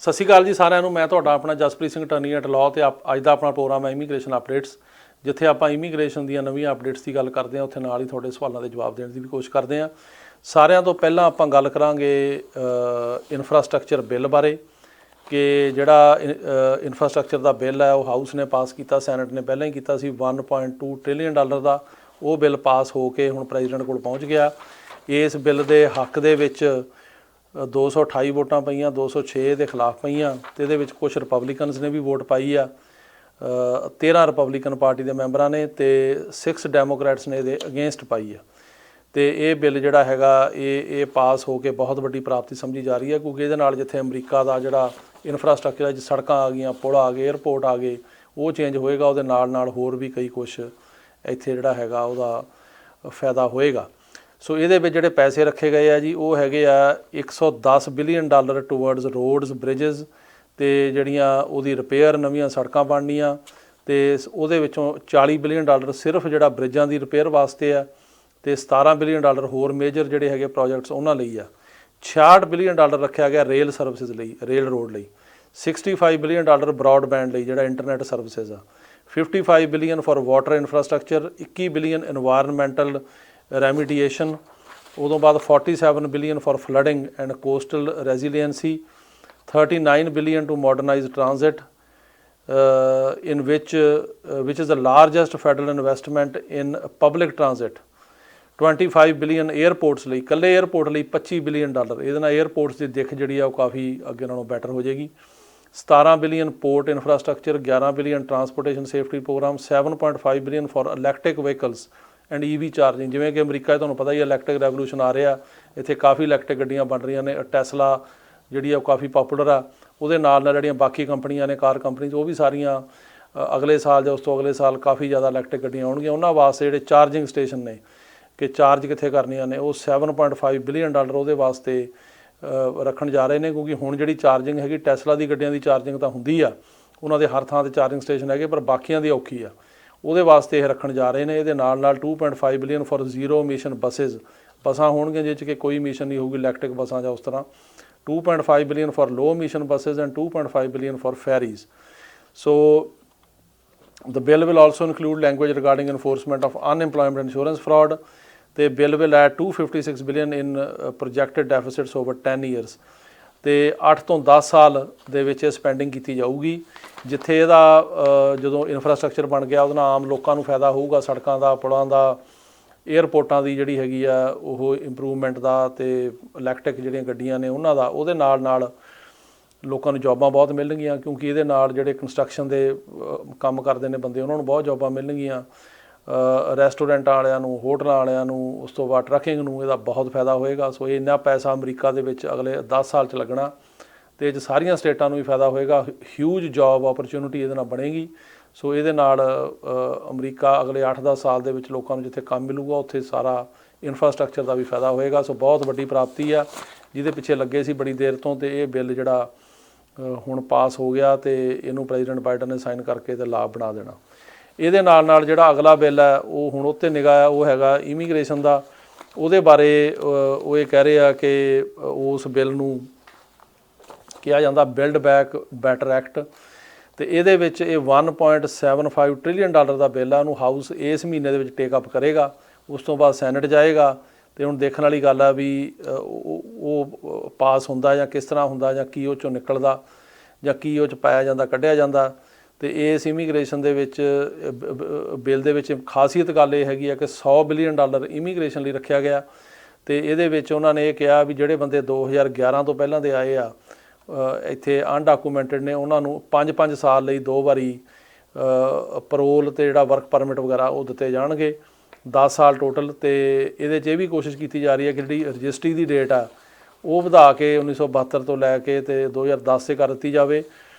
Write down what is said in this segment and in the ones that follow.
ਸਤਿ ਸ਼੍ਰੀ ਅਕਾਲ ਜੀ ਸਾਰਿਆਂ ਨੂੰ। ਮੈਂ ਤੁਹਾਡਾ ਆਪਣਾ ਜਸਪ੍ਰੀਤ ਸਿੰਘ ਟਰਨੀ ਐਟ ਲਾਅ ਤੇ ਅੱਜ ਦਾ ਆਪਣਾ ਪ੍ਰੋਗਰਾਮ ਹੈ ਇਮੀਗ੍ਰੇਸ਼ਨ ਅਪਡੇਟਸ, ਜਿੱਥੇ ਆਪਾਂ ਇਮੀਗ੍ਰੇਸ਼ਨ ਦੀਆਂ ਨਵੀਆਂ ਅਪਡੇਟਸ ਦੀ ਗੱਲ ਕਰਦੇ ਹਾਂ। ਉੱਥੇ ਨਾਲ ਹੀ ਤੁਹਾਡੇ ਸਵਾਲਾਂ ਦੇ ਜਵਾਬ ਦੇਣ ਦੀ ਵੀ ਕੋਸ਼ਿਸ਼ ਕਰਦੇ ਹਾਂ। ਸਾਰਿਆਂ ਤੋਂ ਪਹਿਲਾਂ ਆਪਾਂ ਗੱਲ ਕਰਾਂਗੇ ਇਨਫਰਾਸਟਰਕਚਰ ਬਿੱਲ ਬਾਰੇ ਕਿ ਜਿਹੜਾ ਇਨਫਰਾਸਟਰਕਚਰ ਦਾ ਬਿੱਲ ਹੈ ਉਹ ਹਾਊਸ ਨੇ ਪਾਸ ਕੀਤਾ, ਸੈਨੇਟ ਨੇ ਪਹਿਲਾਂ ਹੀ ਕੀਤਾ ਸੀ। $1.2 ਟ੍ਰਿਲੀਅਨ ਦਾ ਉਹ ਬਿੱਲ ਪਾਸ ਹੋ ਕੇ ਹੁਣ ਪ੍ਰੈਜ਼ੀਡੈਂਟ ਕੋਲ ਪਹੁੰਚ ਗਿਆ। ਇਸ ਬਿੱਲ ਦੇ ਹੱਕ ਦੇ ਵਿੱਚ 228 ਵੋਟਾਂ ਪਈਆਂ, 206 ਦੇ ਖਿਲਾਫ ਪਈਆਂ ਅਤੇ ਇਹਦੇ ਵਿੱਚ ਕੁਛ ਰਿਪਬਲਿਕਨਸ ਨੇ ਵੀ ਵੋਟ ਪਾਈ ਆ। 13 ਰਿਪਬਲਿਕਨ ਪਾਰਟੀ ਦੇ ਮੈਂਬਰਾਂ ਨੇ ਅਤੇ 6 ਡੈਮੋਕਰੈਟਸ ਨੇ ਇਹਦੇ ਅਗੇਂਸਟ ਪਾਈ ਆ। ਅਤੇ ਇਹ ਬਿੱਲ ਜਿਹੜਾ ਹੈਗਾ ਇਹ ਪਾਸ ਹੋ ਕੇ ਬਹੁਤ ਵੱਡੀ ਪ੍ਰਾਪਤੀ ਸਮਝੀ ਜਾ ਰਹੀ ਹੈ, ਕਿਉਂਕਿ ਇਹਦੇ ਨਾਲ ਜਿੱਥੇ ਅਮਰੀਕਾ ਦਾ ਜਿਹੜਾ ਇਨਫਰਾਸਟਰਕਚਰ ਹੈ, ਸੜਕਾਂ ਆ ਗਈਆਂ, ਪੁਲ ਆ ਗਏ, ਏਅਰਪੋਰਟ ਆ ਗਏ, ਉਹ ਚੇਂਜ ਹੋਏਗਾ। ਉਹਦੇ ਨਾਲ ਹੋਰ ਵੀ ਕਈ ਕੁਛ ਇੱਥੇ ਜਿਹੜਾ ਹੈਗਾ ਉਹਦਾ ਫਾਇਦਾ ਹੋਏਗਾ। ਸੋ ਇਹਦੇ ਵਿੱਚ ਜਿਹੜੇ ਪੈਸੇ ਰੱਖੇ ਗਏ ਆ ਜੀ ਉਹ ਹੈਗੇ ਆ $110 ਬਿਲੀਅਨ ਟੂਵਰਡਸ ਰੋਡਸ, ਬ੍ਰਿਜਸ ਅਤੇ ਜਿਹੜੀਆਂ ਉਹਦੀ ਰਿਪੇਅਰ, ਨਵੀਆਂ ਸੜਕਾਂ ਬਣਨੀਆਂ। ਅਤੇ ਉਹਦੇ ਵਿੱਚੋਂ $40 ਬਿਲੀਅਨ ਸਿਰਫ ਜਿਹੜਾ ਬ੍ਰਿਜਾਂ ਦੀ ਰਿਪੇਅਰ ਵਾਸਤੇ ਆ ਅਤੇ $17 ਬਿਲੀਅਨ ਹੋਰ ਮੇਜਰ ਜਿਹੜੇ ਹੈਗੇ ਪ੍ਰੋਜੈਕਟਸ ਉਹਨਾਂ ਲਈ ਆ। $66 ਬਿਲੀਅਨ ਰੱਖਿਆ ਗਿਆ ਰੇਲ ਸਰਵਿਸਿਜ਼ ਲਈ, ਰੇਲ ਰੋਡ ਲਈ। $65 ਬਿਲੀਅਨ ਬਰੋਡਬੈਂਡ ਲਈ ਜਿਹੜਾ ਇੰਟਰਨੈਟ ਸਰਵਿਸਿਜ਼ ਆ। $55 billion for water infrastructure, $21 billion environmental remediation. ਉਦੋਂ ਬਾਅਦ $47 billion for flooding and coastal resiliency. $39 billion to modernize transit in which is the largest federal investment in public transit। 25 billion airports ਲਈ, ਇਕੱਲੇ airport ਲਈ $25 billion. ਇਹਦੇ ਨਾਲ airports ਦੀ ਦਿੱਖ ਜਿਹੜੀ ਆ ਉਹ ਕਾਫੀ ਅੱਗੇ ਨਾਲੋਂ ਬੈਟਰ ਹੋ ਜਾਏਗੀ। 17 billion port infrastructure, 11 billion transportation safety program, 7.5 billion for electric vehicles and EV charging. ਜਿਵੇਂ ਕਿ ਅਮਰੀਕਾ 'ਚ ਤੁਹਾਨੂੰ ਪਤਾ ਹੀ ਇਲੈਕਟ੍ਰਿਕ ਰੈਵੋਲੂਸ਼ਨ ਆ ਰਿਹਾ, ਇੱਥੇ ਕਾਫੀ ਇਲੈਕਟ੍ਰਿਕ ਗੱਡੀਆਂ ਬਣ ਰਹੀਆਂ ਨੇ। ਟੈਸਲਾ ਜਿਹੜੀ ਆ ਉਹ ਕਾਫੀ ਪਾਪੂਲਰ ਆ। ਉਹਦੇ ਨਾਲ ਜਿਹੜੀਆਂ ਬਾਕੀ ਕੰਪਨੀਆਂ ਨੇ, ਕਾਰ ਕੰਪਨੀਜ਼, ਉਹ ਵੀ ਸਾਰੀਆਂ ਅਗਲੇ ਸਾਲ ਜਾਂ ਉਸ ਤੋਂ ਅਗਲੇ ਸਾਲ ਕਾਫੀ ਜ਼ਿਆਦਾ ਇਲੈਕਟ੍ਰਿਕ ਗੱਡੀਆਂ ਆਉਣਗੀਆਂ। ਉਹਨਾਂ ਵਾਸਤੇ ਜਿਹੜੇ ਚਾਰਜਿੰਗ ਸਟੇਸ਼ਨ ਨੇ ਕਿ ਚਾਰਜ ਕਿੱਥੇ ਕਰਨੀਆਂ ਨੇ, ਉਹ $7.5 ਬਿਲੀਅਨ ਉਹਦੇ ਵਾਸਤੇ ਰੱਖਣ ਜਾ ਰਹੇ ਨੇ। ਕਿਉਂਕਿ ਹੁਣ ਜਿਹੜੀ ਚਾਰਜਿੰਗ ਹੈਗੀ, ਟੈਸਲਾ ਦੀ ਗੱਡੀਆਂ ਦੀ ਚਾਰਜਿੰਗ ਤਾਂ ਹੁੰਦੀ ਆ, ਉਹਨਾਂ ਦੇ ਹਰ ਥਾਂ 'ਤੇ ਚਾਰਜਿੰਗ ਸਟੇਸ਼ਨ ਹੈਗੇ, ਪਰ ਬਾਕੀਆਂ ਦੀ ਔਖੀ ਆ। ਉਹਦੇ ਵਾਸਤੇ ਇਹ ਰੱਖਣ ਜਾ ਰਹੇ ਨੇ। ਇਹਦੇ ਨਾਲ $2.5 billion for zero emission buses, ਬੱਸਾਂ ਹੋਣਗੀਆਂ ਜਿਸ 'ਚ ਕਿ ਕੋਈ ਇਮਿਸ਼ਨ ਨਹੀਂ ਹੋਊਗੀ, ਇਲੈਕਟ੍ਰਿਕ ਬੱਸਾਂ ਜਾਂ ਉਸ ਤਰ੍ਹਾਂ। $2.5 billion for low emission buses and $2.5 billion for ferries। So the bill will also include language regarding enforcement of unemployment insurance fraud। The bill will add $256 billion in projected deficits over 10 years। ਅਤੇ 8 ਤੋਂ 10 ਸਾਲ ਦੇ ਵਿੱਚ ਇਹ spending ਕੀਤੀ ਜਾਊਗੀ। ਜਿੱਥੇ ਇਹਦਾ ਜਦੋਂ ਇਨਫਰਾਸਟਰਕਚਰ ਬਣ ਗਿਆ, ਉਹਦੇ ਨਾਲ ਆਮ ਲੋਕਾਂ ਨੂੰ ਫਾਇਦਾ ਹੋਊਗਾ, ਸੜਕਾਂ ਦਾ, ਪੁਲਾਂ ਦਾ, ਏਅਰਪੋਰਟਾਂ ਦੀ ਜਿਹੜੀ ਹੈਗੀ ਆ ਉਹ ਇੰਪਰੂਵਮੈਂਟ ਦਾ, ਅਤੇ ਇਲੈਕਟ੍ਰਿਕ ਜਿਹੜੀਆਂ ਗੱਡੀਆਂ ਨੇ ਉਹਨਾਂ ਦਾ। ਉਹਦੇ ਨਾਲ ਲੋਕਾਂ ਨੂੰ ਜੋਬਾਂ ਬਹੁਤ ਮਿਲਣਗੀਆਂ, ਕਿਉਂਕਿ ਇਹਦੇ ਨਾਲ ਜਿਹੜੇ ਕੰਸਟਰਕਸ਼ਨ ਦੇ ਕੰਮ ਕਰਦੇ ਨੇ ਬੰਦੇ, ਉਹਨਾਂ ਨੂੰ ਬਹੁਤ ਜੋਬਾਂ ਮਿਲਣਗੀਆਂ। ਰੈਸਟੋਰੈਂਟਾਂ ਵਾਲਿਆਂ ਨੂੰ, ਹੋਟਲਾਂ ਵਾਲਿਆਂ ਨੂੰ, ਉਸ ਤੋਂ ਬਾਅਦ ਟਰੱਕਿੰਗ ਨੂੰ ਇਹਦਾ ਬਹੁਤ ਫਾਇਦਾ ਹੋਏਗਾ। ਸੋ ਇੰਨਾ ਪੈਸਾ ਅਮਰੀਕਾ ਦੇ ਵਿੱਚ ਅਗਲੇ 10 ਸਾਲ 'ਚ ਲੱਗਣਾ, ਅਤੇ ਇਹ 'ਚ ਸਾਰੀਆਂ ਸਟੇਟਾਂ ਨੂੰ ਵੀ ਫਾਇਦਾ ਹੋਏਗਾ। ਹਿਊਜ ਜੋਬ ਓਪਰਚੁਨਿਟੀ ਇਹਦੇ ਨਾਲ ਬਣੇਗੀ। ਸੋ ਇਹਦੇ ਨਾਲ ਅਮਰੀਕਾ ਅਗਲੇ 8-10 ਸਾਲ ਦੇ ਵਿੱਚ ਲੋਕਾਂ ਨੂੰ ਜਿੱਥੇ ਕੰਮ ਮਿਲੂਗਾ, ਉੱਥੇ ਸਾਰਾ ਇਨਫਰਾਸਟਰਕਚਰ ਦਾ ਵੀ ਫਾਇਦਾ ਹੋਏਗਾ। ਸੋ ਬਹੁਤ ਵੱਡੀ ਪ੍ਰਾਪਤੀ ਆ, ਜਿਹਦੇ ਪਿੱਛੇ ਲੱਗੇ ਸੀ ਬੜੀ ਦੇਰ ਤੋਂ। ਅਤੇ ਇਹ ਬਿੱਲ ਜਿਹੜਾ ਹੁਣ ਪਾਸ ਹੋ ਗਿਆ ਅਤੇ ਇਹਨੂੰ ਪ੍ਰੈਜ਼ੀਡੈਂਟ ਬਾਈਡਨ ਨੇ ਸਾਈਨ ਕਰਕੇ ਇਹਦਾ ਲਾਭ ਬਣਾ ਦੇਣਾ। ਇਹਦੇ ਨਾਲ ਜਿਹੜਾ ਅਗਲਾ ਬਿੱਲ ਹੈ ਉਹ ਹੁਣ ਉੱਤੇ ਨਿਗਾਹ ਆ, ਉਹ ਹੈਗਾ ਇਮੀਗ੍ਰੇਸ਼ਨ ਦਾ। ਉਹਦੇ ਬਾਰੇ ਉਹ ਇਹ ਕਹਿ ਰਹੇ ਆ ਕਿ ਉਸ ਬਿੱਲ ਨੂੰ ਕਿਹਾ ਜਾਂਦਾ ਬਿਲਡ ਬੈਕ ਬੈਟਰ ਐਕਟ। ਅਤੇ ਇਹਦੇ ਵਿੱਚ ਇਹ $1.75 ਟ੍ਰਿਲੀਅਨ ਦਾ ਬਿੱਲ ਆ। ਉਹਨੂੰ ਹਾਊਸ ਇਸ ਮਹੀਨੇ ਦੇ ਵਿੱਚ ਟੇਕਅਪ ਕਰੇਗਾ, ਉਸ ਤੋਂ ਬਾਅਦ ਸੈਨੇਟ ਜਾਏਗਾ। ਅਤੇ ਹੁਣ ਦੇਖਣ ਵਾਲੀ ਗੱਲ ਆ ਵੀ ਉਹ ਪਾਸ ਹੁੰਦਾ ਜਾਂ ਕਿਸ ਤਰ੍ਹਾਂ ਹੁੰਦਾ, ਜਾਂ ਕੀ ਉਹ 'ਚੋਂ ਨਿਕਲਦਾ, ਜਾਂ ਕੀ ਉਹ 'ਚ ਪਾਇਆ ਜਾਂਦਾ, ਕੱਢਿਆ ਜਾਂਦਾ। ਅਤੇ ਇਸ ਇਮੀਗ੍ਰੇਸ਼ਨ ਦੇ ਵਿੱਚ ਬਿੱਲ ਦੇ ਵਿੱਚ ਖਾਸੀਅਤ ਗੱਲ ਇਹ ਹੈਗੀ ਆ ਕਿ $100 ਬਿਲੀਅਨ ਇਮੀਗ੍ਰੇਸ਼ਨ ਲਈ ਰੱਖਿਆ ਗਿਆ। ਅਤੇ ਇਹਦੇ ਵਿੱਚ ਉਹਨਾਂ ਨੇ ਇਹ ਕਿਹਾ ਵੀ ਜਿਹੜੇ ਬੰਦੇ 2011 ਤੋਂ ਪਹਿਲਾਂ ਦੇ ਆਏ ਆ ਇੱਥੇ ਅਨਡਾਕੂਮੈਂਟਡ ਨੇ, ਉਹਨਾਂ ਨੂੰ 5-5 ਸਾਲ ਲਈ 2 ਵਾਰੀ ਪਰੋਲ ਅਤੇ ਜਿਹੜਾ ਵਰਕ ਪਰਮਿਟ ਵਗੈਰਾ ਉਹ ਦਿੱਤੇ ਜਾਣਗੇ, 10 ਸਾਲ ਟੋਟਲ। ਅਤੇ ਇਹਦੇ 'ਚ ਇਹ ਵੀ ਕੋਸ਼ਿਸ਼ ਕੀਤੀ ਜਾ ਰਹੀ ਹੈ ਕਿ ਜਿਹੜੀ ਰਜਿਸਟਰੀ ਦੀ ਡੇਟ ਆ ਉਹ ਵਧਾ ਕੇ 1972 ਤੋਂ ਲੈ ਕੇ ਅਤੇ 2010 'ਤੇ ਕਰ ਦਿੱਤੀ ਜਾਵੇ।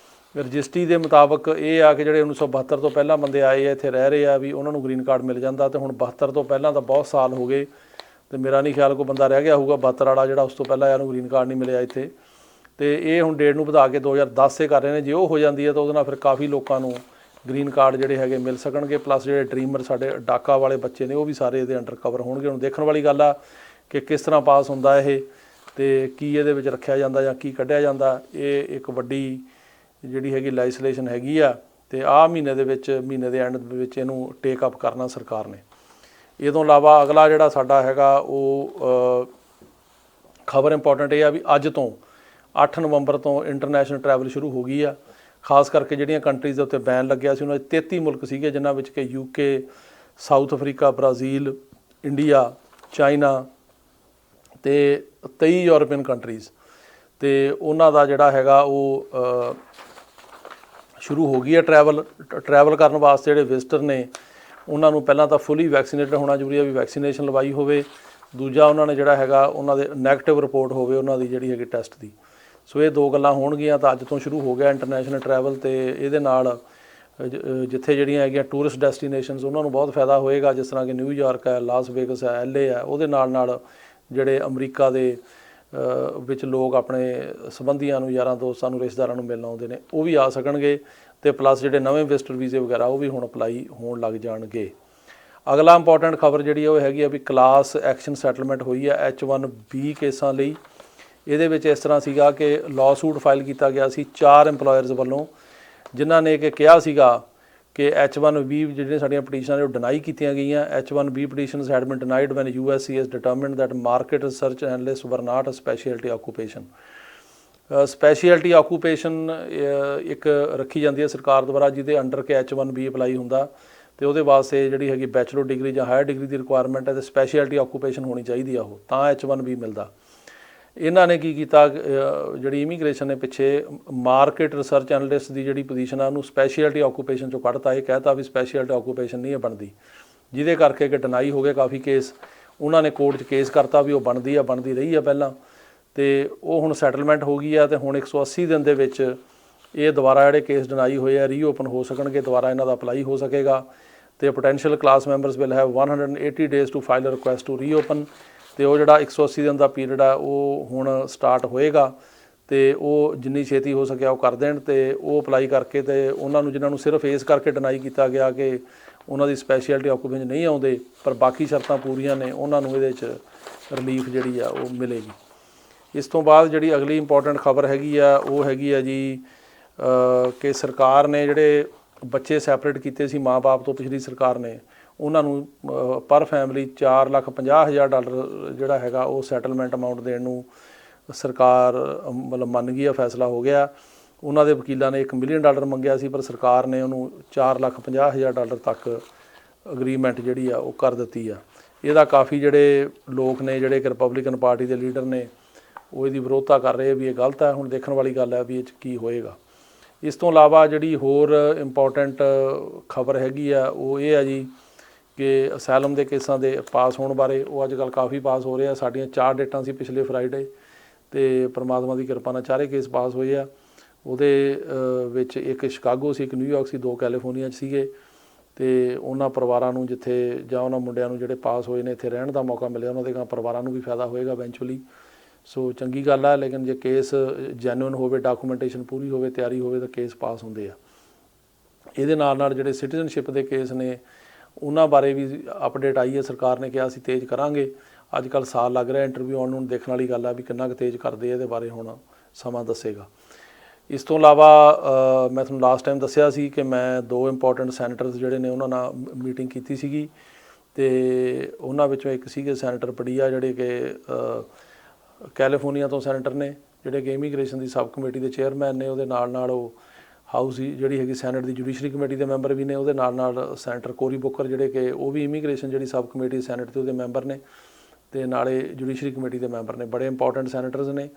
ਰਜਿਸਟਰੀ ਦੇ ਮੁਤਾਬਕ ਇਹ ਆ ਕਿ ਜਿਹੜੇ 1972 ਤੋਂ ਪਹਿਲਾਂ ਬੰਦੇ ਆਏ ਆ, ਇੱਥੇ ਰਹਿ ਰਹੇ ਆ, ਵੀ ਉਹਨਾਂ ਨੂੰ ਗ੍ਰੀਨ ਕਾਰਡ ਮਿਲ ਜਾਂਦਾ। ਅਤੇ ਹੁਣ 72 ਤੋਂ ਪਹਿਲਾਂ ਤਾਂ ਬਹੁਤ ਸਾਲ ਹੋ ਗਏ, ਅਤੇ ਮੇਰਾ ਨਹੀਂ ਖਿਆਲ ਕੋਈ ਬੰਦਾ ਰਹਿ ਗਿਆ ਹੋਊਗਾ 72 ਵਾਲਾ ਜਿਹੜਾ ਉਸ ਤੋਂ ਪਹਿਲਾਂ ਇਹਨੂੰ ਗ੍ਰੀਨ ਕਾਰਡ ਨਹੀਂ ਮਿਲਿਆ ਇੱਥੇ। ਅਤੇ ਇਹ ਹੁਣ ਡੇਟ ਨੂੰ ਵਧਾ ਕੇ 2010 'ਤੇ ਕਰ ਰਹੇ ਨੇ। ਜੇ ਉਹ ਹੋ ਜਾਂਦੀ ਹੈ ਤਾਂ ਉਹਦੇ ਨਾਲ ਫਿਰ ਕਾਫੀ ਲੋਕਾਂ ਨੂੰ ਗ੍ਰੀਨ ਕਾਰਡ ਜਿਹੜੇ ਹੈਗੇ ਮਿਲ ਸਕਣਗੇ। ਪਲੱਸ ਜਿਹੜੇ ਡਰੀਮਰ ਸਾਡੇ ਡਾਕਾ ਵਾਲੇ ਬੱਚੇ ਨੇ ਉਹ ਵੀ ਸਾਰੇ ਇਹਦੇ ਅੰਡਰ ਕਵਰ ਹੋਣਗੇ। ਹੁਣ ਦੇਖਣ ਵਾਲੀ ਗੱਲ ਆ ਕਿ ਕਿਸ ਤਰ੍ਹਾਂ ਪਾਸ ਹੁੰਦਾ ਇਹ। ਤੇ ਕੀ ਇਹਦੇ ਵਿੱਚ ਰੱਖਿਆ ਜਾਂਦਾ ਜਾਂ ਕੀ ਕੱਢਿਆ ਜਾਂਦਾ, ਇਹ ਇੱਕ ਵੱਡੀ ਜਿਹੜੀ ਹੈਗੀ ਲੈਜਿਸਲੇਸ਼ਨ ਹੈਗੀ ਆ। ਤੇ ਆਹ ਮਹੀਨੇ ਦੇ ਵਿੱਚ, ਮਹੀਨੇ ਦੇ ਐਂਡ ਦੇ ਵਿੱਚ ਇਹਨੂੰ ਟੇਕ ਅਪ ਕਰਨਾ ਸਰਕਾਰ ਨੇ। ਇਹ ਤੋਂ ਇਲਾਵਾ ਅਗਲਾ ਜਿਹੜਾ ਸਾਡਾ ਹੈਗਾ ਉਹ ਖਬਰ ਇੰਪੋਰਟੈਂਟ ਇਹ ਆ ਵੀ ਅੱਜ ਤੋਂ 8 ਨਵੰਬਰ ਤੋਂ ਇੰਟਰਨੈਸ਼ਨਲ ਟਰੈਵਲ ਸ਼ੁਰੂ ਹੋ ਗਈ ਆ। ਖਾਸ ਕਰਕੇ ਜਿਹੜੀਆਂ ਕੰਟਰੀਜ਼ ਦੇ ਉੱਤੇ ਬੈਨ ਲੱਗਿਆ ਸੀ ਉਹਨਾਂ 'ਚ 33 ਮੁਲਕ ਸੀਗੇ, ਜਿਨ੍ਹਾਂ ਵਿੱਚ ਕਿ UK, south Africa, Brazil, India, China ਤੇ 23 ਯੂਰਪੀਅਨ ਕੰਟਰੀਜ਼। ਤੇ ਉਹਨਾਂ ਦਾ ਜਿਹੜਾ ਹੈਗਾ ਉਹ ਸ਼ੁਰੂ ਹੋ ਗਈ ਹੈ ਟਰੈਵਲ ਕਰਨ ਵਾਸਤੇ। ਜਿਹੜੇ ਵਿਜ਼ਟਰ ਨੇ ਉਹਨਾਂ ਨੂੰ ਪਹਿਲਾਂ ਤਾਂ ਫੁੱਲੀ ਵੈਕਸੀਨੇਟਡ ਹੋਣਾ ਜ਼ਰੂਰੀ ਹੈ, ਵੀ ਵੈਕਸੀਨੇਸ਼ਨ ਲਵਾਈ ਹੋਵੇ। ਦੂਜਾ ਉਹਨਾਂ ਨੇ ਜਿਹੜਾ ਹੈਗਾ ਉਹਨਾਂ ਦੇ ਨੈਗੇਟਿਵ ਰਿਪੋਰਟ ਹੋਵੇ ਉਹਨਾਂ ਦੀ ਜਿਹੜੀ ਹੈਗੀ ਟੈਸਟ ਦੀ। ਸੋ ਇਹ 2 ਗੱਲਾਂ ਹੋਣਗੀਆਂ। ਤਾਂ ਅੱਜ ਤੋਂ ਸ਼ੁਰੂ ਹੋ ਗਿਆ ਇੰਟਰਨੈਸ਼ਨਲ ਟਰੈਵਲ, ਤੇ ਇਹਦੇ ਨਾਲ ਜਿੱਥੇ ਜਿਹੜੀਆਂ ਹੈਗੀਆਂ ਟੂਰਿਸਟ ਡੈਸਟੀਨੇਸ਼ਨਸ ਉਹਨਾਂ ਨੂੰ ਬਹੁਤ ਫਾਇਦਾ ਹੋਏਗਾ, ਜਿਸ ਤਰ੍ਹਾਂ ਕਿ ਨਿਊਯਾਰਕ ਹੈ, ਲਾਸ ਵੇਗਸ ਹੈ, LA ਹੈ। ਉਹਦੇ ਨਾਲ ਜਿਹੜੇ ਅਮਰੀਕਾ ਦੇ ਵਿੱਚ ਲੋਕ ਆਪਣੇ ਸੰਬੰਧੀਆਂ ਨੂੰ, ਯਾਰਾਂ ਦੋਸਤਾਂ ਨੂੰ, ਰਿਸ਼ਤੇਦਾਰਾਂ ਨੂੰ ਮਿਲਣ ਆਉਂਦੇ ਨੇ, ਉਹ ਵੀ ਆ ਸਕਣਗੇ। ਤੇ ਪਲੱਸ ਜਿਹੜੇ ਨਵੇਂ ਵਿਜ਼ਟਰ ਵੀਜ਼ੇ ਵਗੈਰਾ ਉਹ ਵੀ ਹੁਣ ਅਪਲਾਈ ਹੋਣ ਲੱਗ ਜਾਣਗੇ। ਅਗਲਾ ਇੰਪੋਰਟੈਂਟ ਖਬਰ ਜਿਹੜੀ ਉਹ ਹੈਗੀ ਆ ਵੀ ਕਲਾਸ ਐਕਸ਼ਨ ਸੈਟਲਮੈਂਟ ਹੋਈ ਹੈ H1B ਕੇਸਾਂ ਲਈ। ਇਹਦੇ ਵਿੱਚ ਇਸ ਤਰ੍ਹਾਂ ਸੀਗਾ ਕਿ ਲਾਅਸੂਟ ਫਾਈਲ ਕੀਤਾ ਗਿਆ ਸੀ 4 ਇੰਪਲੋਇਰਸ ਵੱਲੋਂ, ਜਿਨ੍ਹਾਂ ਨੇ ਕਿ ਕਿਹਾ ਸੀਗਾ ਕਿ H1B ਜਿਹੜੀਆਂ ਸਾਡੀਆਂ ਪਟੀਸ਼ਨਾਂ ਨੇ ਉਹ ਡਿਨਾਈ ਕੀਤੀਆਂ ਗਈਆਂ। H1B petitions had been denied when USCIS determined that market research analyst were not a specialty occupation. Specialty occupation ਇੱਕ ਰੱਖੀ ਜਾਂਦੀ ਹੈ ਸਰਕਾਰ ਦੁਆਰਾ, ਜਿਹਦੇ ਅੰਡਰ ਕਿ H1B ਅਪਲਾਈ ਹੁੰਦਾ, ਤੇ ਉਹਦੇ ਵਾਸਤੇ ਜਿਹੜੀ ਹੈਗੀ ਬੈਚਲਰ ਡਿਗਰੀ ਜਾਂ ਹਾਇਰ ਡਿਗਰੀ ਦੀ ਰਿਕੁਆਇਰਮੈਂਟ ਹੈ, ਤੇ ਸਪੈਸ਼ਲਿਟੀ ਆਕੂਪੇਸ਼ਨ ਹੋਣੀ ਚਾਹੀਦੀ ਆ, ਉਹ ਤਾਂ H1B ਮਿਲਦਾ। ਇਹਨਾਂ ਨੇ ਕੀ ਕੀਤਾ, ਜਿਹੜੀ ਇਮੀਗ੍ਰੇਸ਼ਨ ਨੇ ਪਿੱਛੇ ਮਾਰਕੀਟ ਰਿਸਰਚ ਐਨਲਿਸਟ ਦੀ ਜਿਹੜੀ ਪੋਜੀਸ਼ਨ ਆ ਉਹਨੂੰ ਸਪੈਸ਼ਲਿਟੀ ਆਕੂਪੇਸ਼ਨ 'ਚੋਂ ਕੱਢਤਾ। ਇਹ ਕਹਿਤਾ ਵੀ ਸਪੈਸ਼ਲਿਟੀ ਆਕੂਪੇਸ਼ਨ ਨਹੀਂ ਬਣਦੀ, ਜਿਹਦੇ ਕਰਕੇ ਕਿ ਡਿਨਾਈ ਹੋ ਗਏ ਕਾਫੀ ਕੇਸ। ਉਹਨਾਂ ਨੇ ਕੋਰਟ 'ਚ ਕੇਸ ਕਰਤਾ ਵੀ ਉਹ ਬਣਦੀ ਰਹੀ ਆ ਪਹਿਲਾਂ, ਤੇ ਉਹ ਹੁਣ ਸੈਟਲਮੈਂਟ ਹੋ ਗਈ ਆ। ਤੇ ਹੁਣ 180 ਦਿਨ ਦੇ ਵਿੱਚ ਇਹ ਦੁਬਾਰਾ ਜਿਹੜੇ ਕੇਸ ਡਿਨਾਈ ਹੋਏ ਆ ਰੀਓਪਨ ਹੋ ਸਕਣਗੇ, ਦੁਬਾਰਾ ਇਹਨਾਂ ਦਾ ਅਪਲਾਈ ਹੋ ਸਕੇਗਾ। ਤੇ potential class members will have 180 days to file a request to reopen. ਤੇ ਉਹ ਜਿਹੜਾ 180 ਦਿਨ ਦਾ ਪੀਰੀਅਡ ਆ ਉਹ ਹੁਣ ਸਟਾਰਟ ਹੋਏਗਾ, ਤੇ ਉਹ ਜਿੰਨੀ ਛੇਤੀ ਹੋ ਸਕਿਆ ਉਹ ਕਰ ਦੇਣ। ਤੇ ਉਹ ਅਪਲਾਈ ਕਰਕੇ ਤੇ ਉਹਨਾਂ ਨੂੰ ਜਿਨ੍ਹਾਂ ਨੂੰ ਸਿਰਫ ਇਸ ਕਰਕੇ ਡਿਨਾਈ ਕੀਤਾ ਗਿਆ ਕਿ ਉਹਨਾਂ ਦੀ ਸਪੈਸ਼ਲਿਟੀ ਆਕੂਪੇਸ਼ਨ ਨਹੀਂ ਆਉਂਦੇ ਪਰ ਬਾਕੀ ਸ਼ਰਤਾਂ ਪੂਰੀਆਂ ਨੇ, ਉਹਨਾਂ ਨੂੰ ਇਹਦੇ 'ਚ ਰਿਲੀਫ ਜਿਹੜੀ ਆ ਉਹ ਮਿਲੇਗੀ। ਇਸ ਤੋਂ ਬਾਅਦ ਜਿਹੜੀ ਅਗਲੀ ਇੰਪੋਰਟੈਂਟ ਖਬਰ ਹੈਗੀ ਆ ਉਹ ਹੈਗੀ ਆ ਜੀ ਕਿ ਸਰਕਾਰ ਨੇ ਜਿਹੜੇ ਬੱਚੇ ਸੈਪਰੇਟ ਕੀਤੇ ਸੀ ਮਾਂ-ਬਾਪ ਤੋਂ ਪਿਛਲੀ ਸਰਕਾਰ ਨੇ, ਉਹਨਾਂ ਨੂੰ ਪਰ ਫੈਮਿਲੀ $4,50,000 ਜਿਹੜਾ ਹੈਗਾ ਉਹ ਸੈਟਲਮੈਂਟ ਅਮਾਊਂਟ ਦੇਣ ਨੂੰ ਸਰਕਾਰ ਮਤਲਬ ਮੰਨ ਗਈ ਆ, ਫੈਸਲਾ ਹੋ ਗਿਆ। ਉਹਨਾਂ ਦੇ ਵਕੀਲਾਂ ਨੇ $1 ਮਿਲੀਅਨ ਮੰਗਿਆ ਸੀ, ਪਰ ਸਰਕਾਰ ਨੇ ਉਹਨੂੰ $4,50,000 ਤੱਕ ਅਗਰੀਮੈਂਟ ਜਿਹੜੀ ਆ ਉਹ ਕਰ ਦਿੱਤੀ ਆ। ਇਹਦਾ ਕਾਫੀ ਜਿਹੜੇ ਲੋਕ ਨੇ ਜਿਹੜੇ ਕਿ ਰਿਪਬਲਿਕਨ ਪਾਰਟੀ ਦੇ ਲੀਡਰ ਨੇ ਉਹ ਇਹਦੀ ਵਿਰੋਧਤਾ ਕਰ ਰਹੇ ਵੀ ਇਹ ਗਲਤ ਹੈ। ਹੁਣ ਦੇਖਣ ਵਾਲੀ ਗੱਲ ਹੈ ਵੀ ਇਹ 'ਚ ਕੀ ਹੋਏਗਾ। ਇਸ ਤੋਂ ਇਲਾਵਾ ਜਿਹੜੀ ਹੋਰ ਇੰਪੋਰਟੈਂਟ ਖਬਰ ਹੈਗੀ ਆ ਉਹ ਇਹ ਆ ਜੀ ਕਿ ਅਸਾਈਲਮ ਦੇ ਕੇਸਾਂ ਦੇ ਪਾਸ ਹੋਣ ਬਾਰੇ। ਉਹ ਅੱਜ ਕੱਲ੍ਹ ਕਾਫੀ ਪਾਸ ਹੋ ਰਹੇ ਆ। ਸਾਡੀਆਂ 4 ਡੇਟਾਂ ਸੀ ਪਿਛਲੇ ਫਰਾਈਡੇ, ਤੇ ਪਰਮਾਤਮਾ ਦੀ ਕਿਰਪਾ ਨਾਲ 4 ਕੇਸ ਪਾਸ ਹੋਏ ਆ। ਉਹਦੇ ਵਿੱਚ ਇੱਕ ਸ਼ਿਕਾਗੋ ਸੀ, ਇੱਕ ਨਿਊਯਾਰਕ ਸੀ, 2 ਕੈਲੀਫੋਰਨੀਆ 'ਚ ਸੀਗੇ। ਤੇ ਉਹਨਾਂ ਪਰਿਵਾਰਾਂ ਨੂੰ ਜਿੱਥੇ ਜਾਂ ਉਹਨਾਂ ਮੁੰਡਿਆਂ ਨੂੰ ਜਿਹੜੇ ਪਾਸ ਹੋਏ ਨੇ ਇੱਥੇ ਰਹਿਣ ਦਾ ਮੌਕਾ ਮਿਲਿਆ, ਉਹਨਾਂ ਦੇ ਪਰਿਵਾਰਾਂ ਨੂੰ ਵੀ ਫਾਇਦਾ ਹੋਏਗਾ ਇਵੈਂਚੁਅਲੀ। ਸੋ ਚੰਗੀ ਗੱਲ ਆ। ਲੇਕਿਨ ਜੇ ਕੇਸ ਜੈਨੂਇਨ ਹੋਵੇ, ਡਾਕੂਮੈਂਟੇਸ਼ਨ ਪੂਰੀ ਹੋਵੇ, ਤਿਆਰੀ ਹੋਵੇ, ਤਾਂ ਕੇਸ ਪਾਸ ਹੁੰਦੇ ਆ। ਇਹਦੇ ਨਾਲ ਜਿਹੜੇ ਸਿਟੀਜ਼ਨਸ਼ਿਪ ਦੇ ਕੇਸ ਨੇ ਉਹਨਾਂ ਬਾਰੇ ਵੀ ਅਪਡੇਟ ਆਈ ਹੈ। ਸਰਕਾਰ ਨੇ ਕਿਹਾ ਅਸੀਂ ਤੇਜ਼ ਕਰਾਂਗੇ। ਅੱਜ ਕੱਲ੍ਹ ਸਾਲ ਲੱਗ ਰਿਹਾ ਇੰਟਰਵਿਊ ਆਉਣ ਨੂੰ, ਦੇਖਣ ਵਾਲੀ ਗੱਲ ਆ ਵੀ ਕਿੰਨਾ ਕੁ ਤੇਜ਼ ਕਰਦੇ ਆ, ਇਹਦੇ ਬਾਰੇ ਹੁਣ ਸਮਾਂ ਦੱਸੇਗਾ। ਇਸ ਤੋਂ ਇਲਾਵਾ ਮੈਂ ਤੁਹਾਨੂੰ ਲਾਸਟ ਟਾਈਮ ਦੱਸਿਆ ਸੀ ਕਿ ਮੈਂ 2 ਇੰਪੋਰਟੈਂਟ ਸੈਨੇਟਰਸ ਜਿਹੜੇ ਨੇ ਉਹਨਾਂ ਨਾਲ ਮੀਟਿੰਗ ਕੀਤੀ ਸੀਗੀ, ਤੇ ਉਹਨਾਂ ਵਿੱਚੋਂ ਇੱਕ ਸੀਗੇ ਸੈਨੇਟਰ ਪੜੀਆ, ਜਿਹੜੇ ਕਿ ਕੈਲੀਫੋਰਨੀਆ ਤੋਂ ਸੈਨੇਟਰ ਨੇ, ਜਿਹੜੇ ਕਿ ਇਮੀਗ੍ਰੇਸ਼ਨ ਦੀ ਸਬ ਕਮੇਟੀ ਦੇ ਚੇਅਰਮੈਨ ਨੇ। ਉਹਦੇ ਨਾਲ ਉਹ ਹਾਊਸ ਦੀ ਜਿਹੜੀ ਹੈਗੀ ਸੈਨੇਟ ਦੀ ਜੁਡੀਸ਼ਰੀ ਕਮੇਟੀ ਦੇ ਮੈਂਬਰ ਵੀ ਨੇ। ਉਹਦੇ ਨਾਲ ਸੈਨੇਟਰ ਕੋਰੀ ਬੁੱਕਰ ਜਿਹੜੇ ਕਿ ਉਹ ਵੀ ਇਮੀਗ੍ਰੇਸ਼ਨ ਜਿਹੜੀ ਸਬ ਕਮੇਟੀ ਸੈਨੇਟ ਦੇ ਉਹਦੇ ਮੈਂਬਰ ਨੇ, ਤੇ ਨਾਲੇ ਜੁਡੀਸ਼ਰੀ ਕਮੇਟੀ ਦੇ ਮੈਂਬਰ ਨੇ। ਬੜੇ ਇੰਪੋਰਟੈਂਟ ਸੈਨੇਟਰਸ ਨੇ।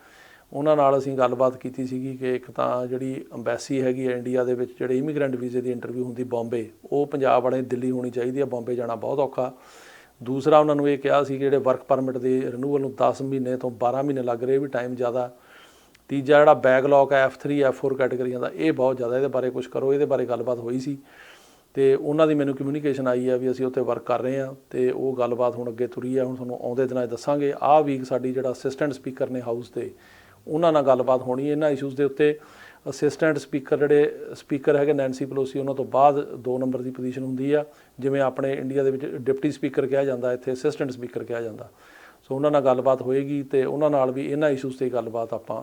ਉਹਨਾਂ ਨਾਲ ਅਸੀਂ ਗੱਲਬਾਤ ਕੀਤੀ ਸੀਗੀ ਕਿ ਇੱਕ ਤਾਂ ਜਿਹੜੀ ਅੰਬੈਸੀ ਹੈਗੀ ਹੈ ਇੰਡੀਆ ਦੇ ਵਿੱਚ, ਜਿਹੜੇ ਇਮੀਗ੍ਰੈਂਟ ਵੀਜ਼ੇ ਦੀ ਇੰਟਰਵਿਊ ਹੁੰਦੀ ਬੰਬੇ, ਉਹ ਪੰਜਾਬ ਵਾਲੇ ਦਿੱਲੀ ਹੋਣੀ ਚਾਹੀਦੀ ਹੈ, ਬੰਬੇ ਜਾਣਾ ਬਹੁਤ ਔਖਾ। ਦੂਸਰਾ ਉਹਨਾਂ ਨੂੰ ਇਹ ਕਿਹਾ ਸੀ ਕਿ ਜਿਹੜੇ ਵਰਕ ਪਰਮਿਟ ਦੇ ਰਿਨੂਵਲ ਨੂੰ 10 ਮਹੀਨੇ ਤੋਂ 12 ਮਹੀਨੇ ਲੱਗ ਰਹੇ, ਵੀ ਟਾਈਮ ਜ਼ਿਆਦਾ। ਤੀਜਾ ਜਿਹੜਾ ਬੈਕਲੌਗ ਹੈ F3 F4 ਕੈਟੇਗਰੀਆਂ ਦਾ, ਇਹ ਬਹੁਤ ਜ਼ਿਆਦਾ, ਇਹਦੇ ਬਾਰੇ ਕੁਛ ਕਰੋ। ਇਹਦੇ ਬਾਰੇ ਗੱਲਬਾਤ ਹੋਈ ਸੀ, ਤੇ ਉਹਨਾਂ ਦੀ ਮੈਨੂੰ ਕਮਿਊਨੀਕੇਸ਼ਨ ਆਈ ਹੈ ਵੀ ਅਸੀਂ ਉੱਤੇ ਵਰਕ ਕਰ ਰਹੇ ਹਾਂ, ਤੇ ਉਹ ਗੱਲਬਾਤ ਹੁਣ ਅੱਗੇ ਤੁਰੀ ਹੈ। ਹੁਣ ਤੁਹਾਨੂੰ ਆਉਂਦੇ ਦਿਨਾਂ 'ਚ ਦੱਸਾਂਗੇ। ਆਹ ਵੀਕ ਸਾਡੀ ਜਿਹੜਾ ਅਸਿਸਟੈਂਟ ਸਪੀਕਰ ਨੇ ਹਾਊਸ ਦੇ, ਉਹਨਾਂ ਨਾਲ ਗੱਲਬਾਤ ਹੋਣੀ ਇਹਨਾਂ ਇਸ਼ੂਜ਼ ਦੇ ਉੱਤੇ। ਅਸਿਸਟੈਂਟ ਸਪੀਕਰ ਜਿਹੜੇ ਸਪੀਕਰ ਹੈਗੇ ਨੈਂਸੀ ਪਲੋਸੀ, ਉਹਨਾਂ ਤੋਂ ਬਾਅਦ 2 ਨੰਬਰ ਦੀ ਪੋਜੀਸ਼ਨ ਹੁੰਦੀ ਆ। ਜਿਵੇਂ ਆਪਣੇ ਇੰਡੀਆ ਦੇ ਵਿੱਚ ਡਿਪਟੀ ਸਪੀਕਰ ਕਿਹਾ ਜਾਂਦਾ, ਇੱਥੇ ਅਸਿਸਟੈਂਟ ਸਪੀਕਰ ਕਿਹਾ ਜਾਂਦਾ। ਸੋ ਉਹਨਾਂ ਨਾਲ ਗੱਲਬਾਤ ਹੋਏਗੀ ਅਤੇ ਉਹਨਾਂ ਨਾਲ ਵੀ ਇਹਨਾਂ ਇਸ਼ੂਜ਼ 'ਤੇ ਗੱਲਬਾਤ ਆਪਾਂ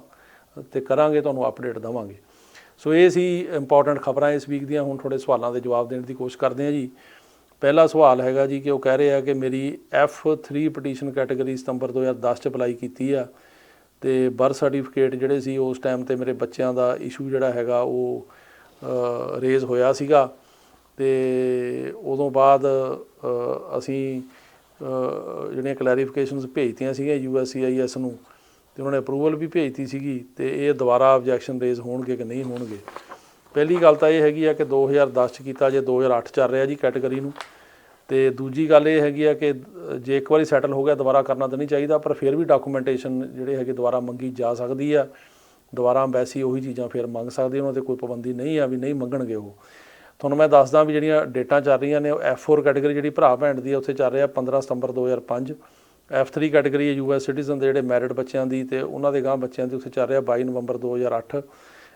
ਤੇ ਕਰਾਂਗੇ, ਤੁਹਾਨੂੰ ਅਪਡੇਟ ਦੇਵਾਂਗੇ। ਸੋ ਇਹ ਸੀ ਇੰਪੋਰਟੈਂਟ ਖਬਰਾਂ ਇਸ ਵੀਕ ਦੀਆਂ। ਹੁਣ ਥੋੜ੍ਹੇ ਸਵਾਲਾਂ ਦੇ ਜਵਾਬ ਦੇਣ ਦੀ ਕੋਸ਼ਿਸ਼ ਕਰਦੇ ਹਾਂ ਜੀ। ਪਹਿਲਾ ਸਵਾਲ ਹੈਗਾ ਜੀ ਕਿ ਉਹ ਕਹਿ ਰਹੇ ਆ ਕਿ ਮੇਰੀ F3 ਪਟੀਸ਼ਨ ਕੈਟਾਗਰੀ ਸਤੰਬਰ 2010 'ਚ ਅਪਲਾਈ ਕੀਤੀ ਆ, ਅਤੇ ਬਰਥ ਸਰਟੀਫਿਕੇਟ ਜਿਹੜੇ ਸੀ ਉਸ ਟਾਈਮ 'ਤੇ ਮੇਰੇ ਬੱਚਿਆਂ ਦਾ ਇਸ਼ੂ ਜਿਹੜਾ ਹੈਗਾ ਉਹ ਰੇਜ਼ ਹੋਇਆ ਸੀਗਾ, ਅਤੇ ਉਦੋਂ ਬਾਅਦ ਅਸੀਂ ਜਿਹੜੀਆਂ ਕਲੈਰੀਫਿਕੇਸ਼ਨਸ ਭੇਜਤੀਆਂ ਸੀਗੀਆਂ USCIS ਨੂੰ, ਅਤੇ ਉਹਨਾਂ ਨੇ ਅਪਰੂਵਲ ਵੀ ਭੇਜਤੀ ਸੀਗੀ, ਅਤੇ ਇਹ ਦੁਬਾਰਾ ਆਬਜੈਕਸ਼ਨ ਰੇਜ਼ ਹੋਣਗੇ ਕਿ ਨਹੀਂ ਹੋਣਗੇ। ਪਹਿਲੀ ਗੱਲ ਤਾਂ ਇਹ ਹੈਗੀ ਆ ਕਿ 2010 'ਚ ਕੀਤਾ, ਜੇ 2008 ਚੱਲ ਰਿਹਾ ਜੀ ਕੈਟਾਗਰੀ ਨੂੰ। ਅਤੇ ਦੂਜੀ ਗੱਲ ਇਹ ਹੈਗੀ ਆ ਕਿ ਜੇ ਇੱਕ ਵਾਰੀ ਸੈਟਲ ਹੋ ਗਿਆ ਦੁਬਾਰਾ ਕਰਨਾ ਤਾਂ ਨਹੀਂ ਚਾਹੀਦਾ, ਪਰ ਫਿਰ ਵੀ ਡਾਕੂਮੈਂਟੇਸ਼ਨ ਜਿਹੜੇ ਹੈਗੇ ਦੁਬਾਰਾ ਮੰਗੀ ਜਾ ਸਕਦੀ ਆ। ਦੁਬਾਰਾ ਅੰਬੈਸੀ ਉਹੀ ਚੀਜ਼ਾਂ ਫਿਰ ਮੰਗ ਸਕਦੀ, ਉਹਨਾਂ 'ਤੇ ਕੋਈ ਪਾਬੰਦੀ ਨਹੀਂ ਆ ਵੀ ਨਹੀਂ ਮੰਗਣਗੇ ਉਹ। ਤੁਹਾਨੂੰ ਮੈਂ ਦੱਸਦਾ ਵੀ ਜਿਹੜੀਆਂ ਡੇਟਾਂ ਚੱਲ ਰਹੀਆਂ ਨੇ, ਉਹ F4 ਕੈਟਾਗਰੀ ਜਿਹੜੀ ਭਰਾ ਭੈਣ ਦੀ ਉੱਥੇ ਚੱਲ ਰਿਹਾ 15 ਸਤੰਬਰ 2005। F3 ਕੈਟਾਗਰੀ ਹੈ US ਸਿਟੀਜ਼ਨ ਦੇ ਜਿਹੜੇ ਮੈਰਿਡ ਬੱਚਿਆਂ ਦੀ, ਅਤੇ ਉਹਨਾਂ ਦੇ ਗਾਂਹ ਬੱਚਿਆਂ ਦੀ ਉੱਥੇ ਚੱਲ ਰਿਹਾ 22 ਨਵੰਬਰ 2008।